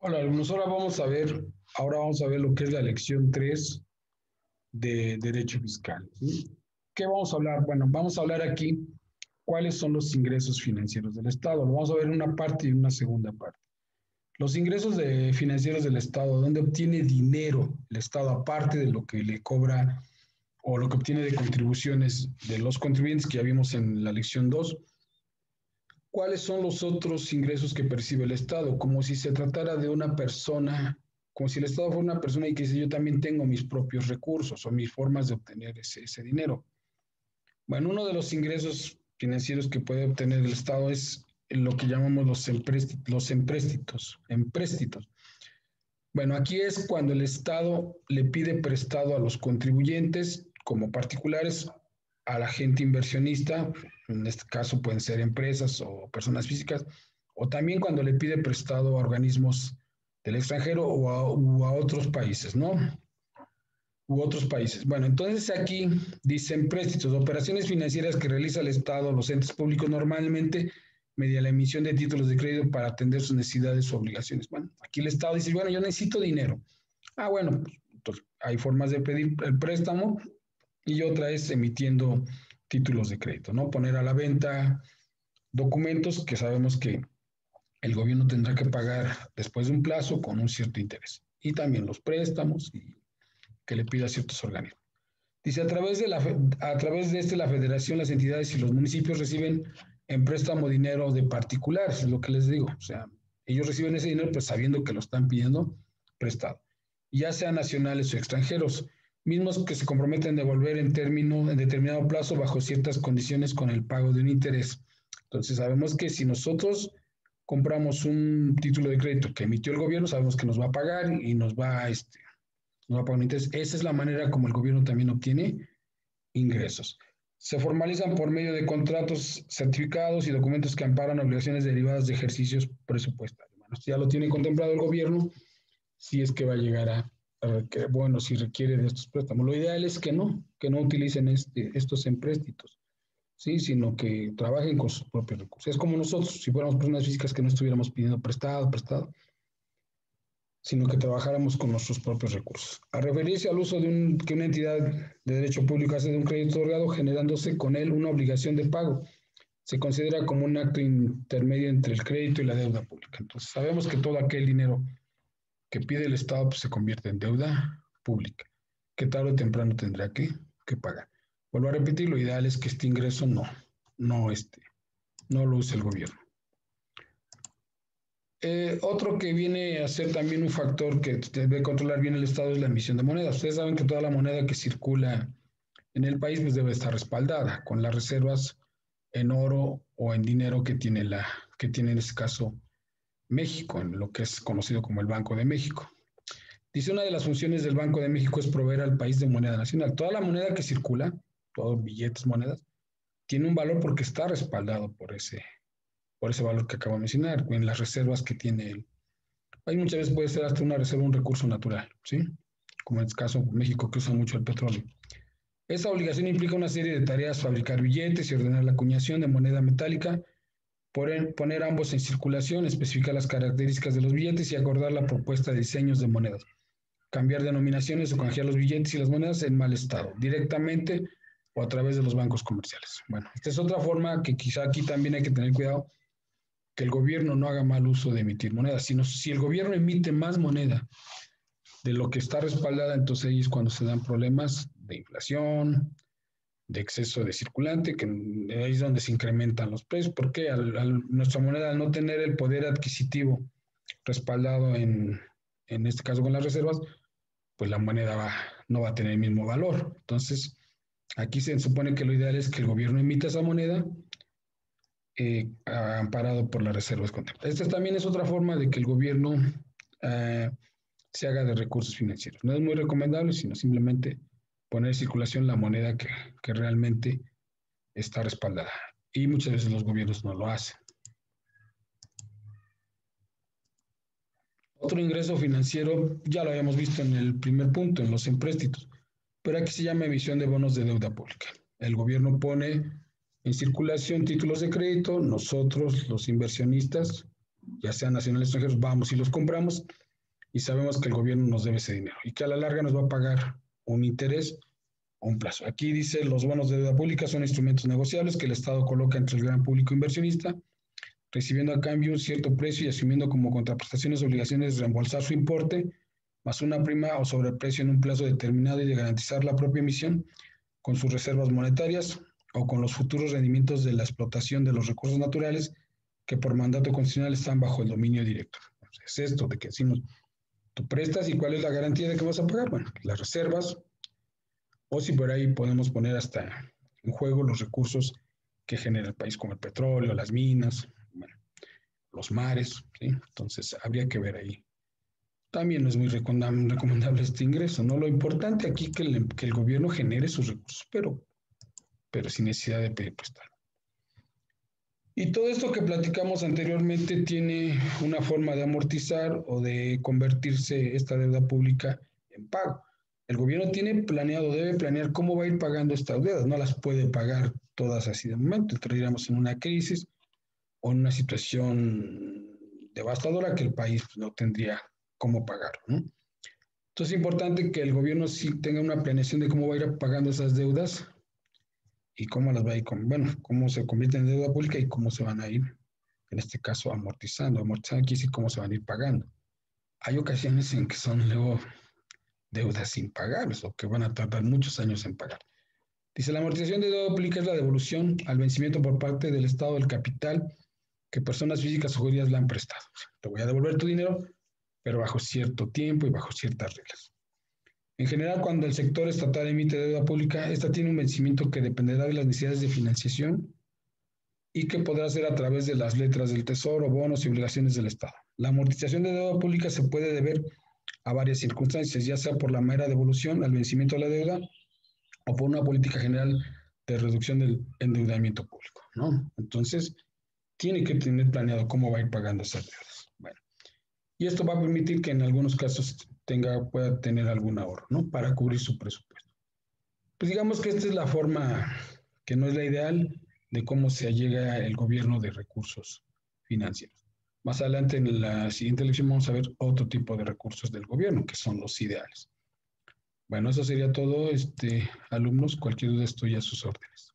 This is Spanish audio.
Hola, alumnos. Ahora vamos a ver lo que es la lección 3 de Derecho Fiscal. ¿Sí? ¿Qué vamos a hablar? Bueno, vamos a hablar aquí cuáles son los ingresos financieros del Estado. Lo vamos a ver en una parte y en una segunda parte. Los ingresos financieros del Estado, ¿dónde obtiene dinero el Estado aparte de lo que le cobra o lo que obtiene de contribuciones de los contribuyentes que ya vimos en la lección 2? ¿Cuáles son los otros ingresos que percibe el Estado? Como si se tratara de una persona, como si el Estado fuera una persona y que dice, yo también tengo mis propios recursos o mis formas de obtener ese dinero. Bueno, uno de los ingresos financieros que puede obtener el Estado es lo que llamamos empréstitos. Bueno, aquí es cuando el Estado le pide prestado a los contribuyentes, como particulares, a la gente inversionista, en este caso pueden ser empresas o personas físicas, o también cuando le pide prestado a organismos del extranjero o a otros países, ¿no? U otros países. Bueno, entonces aquí dicen empréstitos, operaciones financieras que realiza el Estado, los entes públicos normalmente mediante la emisión de títulos de crédito para atender sus necesidades o obligaciones. Bueno, aquí el Estado dice, bueno, yo necesito dinero. Ah, bueno, pues, entonces hay formas de pedir el préstamo y otra es emitiendo títulos de crédito, ¿no? Poner a la venta documentos que sabemos que el gobierno tendrá que pagar después de un plazo con un cierto interés. Y también los préstamos y que le pida a ciertos organismos. Dice, a través de la federación, las entidades y los municipios reciben en préstamo dinero de particulares, es lo que les digo. O sea, ellos reciben ese dinero pues sabiendo que lo están pidiendo prestado, ya sean nacionales o extranjeros, mismos que se comprometen a devolver en determinado plazo bajo ciertas condiciones con el pago de un interés. Entonces sabemos que si nosotros compramos un título de crédito que emitió el gobierno, sabemos que nos va a pagar y nos va a pagar un interés. Esa es la manera como el gobierno también obtiene ingresos. Se formalizan por medio de contratos certificados y documentos que amparan obligaciones derivadas de ejercicios presupuestarios. Bueno, esto ya lo tiene contemplado el gobierno, si es que va a llegar bueno, si requiere de estos préstamos. Lo ideal es que no utilicen estos empréstitos, ¿sí? Sino que trabajen con sus propios recursos. Es como nosotros, si fuéramos personas físicas que no estuviéramos pidiendo prestado, sino que trabajáramos con nuestros propios recursos. A referirse al uso que una entidad de derecho público hace de un crédito otorgado, generándose con él una obligación de pago, se considera como un acto intermedio entre el crédito y la deuda pública. Entonces, sabemos que todo aquel dinero que pide el Estado pues, se convierte en deuda pública, que tarde o temprano tendrá que pagar. Vuelvo a repetir, lo ideal es que este ingreso no, no lo use el gobierno. Otro que viene a ser también un factor que debe controlar bien el Estado es la emisión de moneda. Ustedes saben que toda la moneda que circula en el país pues debe estar respaldada con las reservas en oro o en dinero que tiene en este caso México, en lo que es conocido como el Banco de México. Dice una de las funciones del Banco de México es proveer al país de moneda nacional. Toda la moneda que circula, todos billetes, monedas, tiene un valor porque está respaldado por ese valor que acabo de mencionar, en las reservas que tiene el. Hay muchas veces puede ser hasta una reserva, un recurso natural, ¿sí? Como en el caso de México, que usa mucho el petróleo. Esa obligación implica una serie de tareas: fabricar billetes y ordenar la acuñación de moneda metálica, poner ambos en circulación, especificar las características de los billetes y acordar la propuesta de diseños de monedas, cambiar denominaciones o canjear los billetes y las monedas en mal estado, directamente o a través de los bancos comerciales. Bueno, esta es otra forma que quizá aquí también hay que tener cuidado, que el gobierno no haga mal uso de emitir monedas, sino si el gobierno emite más moneda de lo que está respaldada, entonces ahí es cuando se dan problemas de inflación, de exceso de circulante, que ahí es donde se incrementan los precios, porque nuestra moneda, al no tener el poder adquisitivo respaldado en este caso con las reservas, pues la moneda no va a tener el mismo valor. Entonces, aquí se supone que lo ideal es que el gobierno emita esa moneda amparado por las reservas contempladas. Esta también es otra forma de que el gobierno eh, se haga de recursos financieros. No es muy recomendable, sino simplemente poner en circulación la moneda que realmente está respaldada. Y muchas veces los gobiernos no lo hacen. Otro ingreso financiero, ya lo habíamos visto en el primer punto, en los empréstitos, pero aquí se llama emisión de bonos de deuda pública. El gobierno pone en circulación títulos de crédito, nosotros, los inversionistas, ya sean nacionales o extranjeros, vamos y los compramos y sabemos que el gobierno nos debe ese dinero y que a la larga nos va a pagar un interés o un plazo. Aquí dice, los bonos de deuda pública son instrumentos negociables que el Estado coloca entre el gran público inversionista, recibiendo a cambio un cierto precio y asumiendo como contraprestaciones obligaciones de reembolsar su importe, más una prima o sobreprecio en un plazo determinado y de garantizar la propia emisión con sus reservas monetarias o con los futuros rendimientos de la explotación de los recursos naturales que por mandato constitucional están bajo el dominio directo. Es esto de que decimos, tú prestas y cuál es la garantía de que vas a pagar. Bueno, las reservas, o si por ahí podemos poner hasta en juego los recursos que genera el país, como el petróleo, las minas, bueno, los mares, ¿sí? Entonces habría que ver ahí. También no es muy recomendable este ingreso, ¿no? Lo importante aquí es que el gobierno genere sus recursos, pero sin necesidad de pedir prestado. Y todo esto que platicamos anteriormente tiene una forma de amortizar o de convertirse esta deuda pública en pago. El gobierno tiene planeado, debe planear cómo va a ir pagando estas deudas, no las puede pagar todas así de momento, entraríamos en una crisis o en una situación devastadora que el país no tendría cómo pagar, ¿no? Entonces es importante que el gobierno sí tenga una planeación de cómo va a ir pagando esas deudas y cómo las va a ir, bueno, cómo se convierte en deuda pública y cómo se van a ir, en este caso, amortizando. Amortizando quiere decir cómo se van a ir pagando. Hay ocasiones en que son luego deudas impagables o que van a tardar muchos años en pagar. Dice, la amortización de deuda pública es la devolución al vencimiento por parte del Estado del capital que personas físicas o jurídicas le han prestado. Te voy a devolver tu dinero, pero bajo cierto tiempo y bajo ciertas reglas. En general, cuando el sector estatal emite deuda pública, esta tiene un vencimiento que dependerá de las necesidades de financiación y que podrá ser a través de las letras del Tesoro, bonos y obligaciones del Estado. La amortización de deuda pública se puede deber a varias circunstancias, ya sea por la mera devolución al vencimiento de la deuda o por una política general de reducción del endeudamiento público, ¿no? Entonces, tiene que tener planeado cómo va a ir pagando esas deudas. Bueno, y esto va a permitir que en algunos casos pueda tener algún ahorro, ¿no? Para cubrir su presupuesto. Pues digamos que esta es la forma que no es la ideal de cómo se allega el gobierno de recursos financieros. Más adelante en la siguiente lección vamos a ver otro tipo de recursos del gobierno, que son los ideales. Bueno, eso sería todo, alumnos. Cualquier duda estoy a sus órdenes.